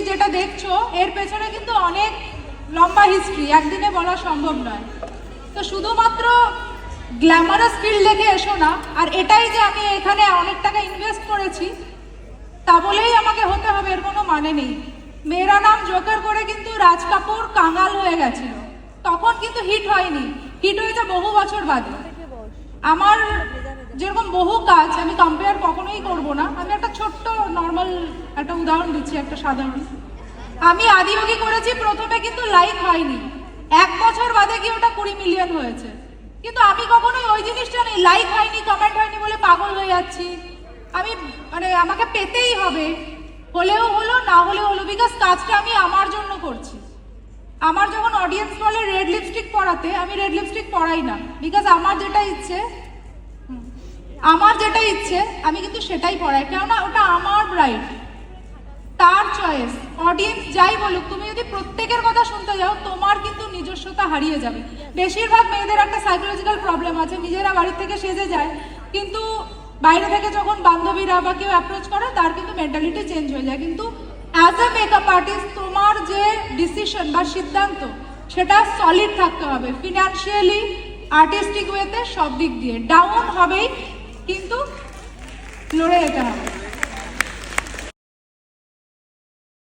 যেটা দেখছো এর পেছনে কিন্তু অনেক লম্বা হিস্ট্রি, একদিনে বলা সম্ভব নয়। তো শুধুমাত্র গ্ল্যামারাস ফিল্ড দেখে এসো না, আর এটাই যে আমি এখানে অনেক টাকা ইনভেস্ট করেছি তা বলেই আমাকে হতে হবে এর কোনো মানে নেই। মেরা নাম জোকার করে কিন্তু রাজ কাপুর কাঙাল হয়ে গেছিল, তখন কিন্তু হিট হয়নি, হিট হয়েছে বহু বছর বাদে। আমার যেরকম বহু কাজ আমি কম্পেয়ার কখনোই করব না, আমি একটা ছোট্ট নর্মাল একটা উদাহরণ দিচ্ছি, একটা সাধারণ। আমি আদিয়োগী করেছি, প্রথমে কিন্তু লাইক হয়নি, 1 বছর বাদে কি ওটা 20 মিলিয়ন হয়েছে। কিন্তু আমি কখনোই ওই জিনিসটা নেই, লাইক হয়নি কমেন্ট হয়নি বলে পাগল হয়ে যাচ্ছি, আমি মানে আমাকে পেতেই হবে, হলেও হলো না হলেও হলো, বিকজ কাজটা আমি আমার জন্য করছি। আমার যখন অডিয়েন্স বলে রেড লিপস্টিক পরাতে, আমি রেড লিপস্টিক পরাই না, বিকজ আমার যেটা ইচ্ছে আমি কিন্তু সেটাই পরাই, কেননা ওটা আমার রাইট, তার চয়েস। অডিয়েন্স যাই বলুক, তুমি যদি প্রত্যেকের কথা শুনতে যাও তোমার কিন্তু নিজস্বতা হারিয়ে যাবে। বেশিরভাগ মেয়েদের একটা সাইকোলজিক্যাল প্রবলেম আছে, নিজেরা বাড়ি থেকে সেজে যায়, কিন্তু বাইরে থেকে যখন বান্ধবীরা বা কেউ অ্যাপ্রোচ করে তার কিন্তু মেন্টালিটি চেঞ্জ হয়ে যায়। কিন্তু অ্যাজ এ মেকআপ আর্টিস্ট তোমার যে ডিসিশন বা সিদ্ধান্ত সেটা সলিড থাকতে হবে, ফিনান্সিয়ালি, আর্টিস্টিক ওয়েতে, সব দিক দিয়ে। ডাউন হবেই, কিন্তু লড়ে যেতে হবে।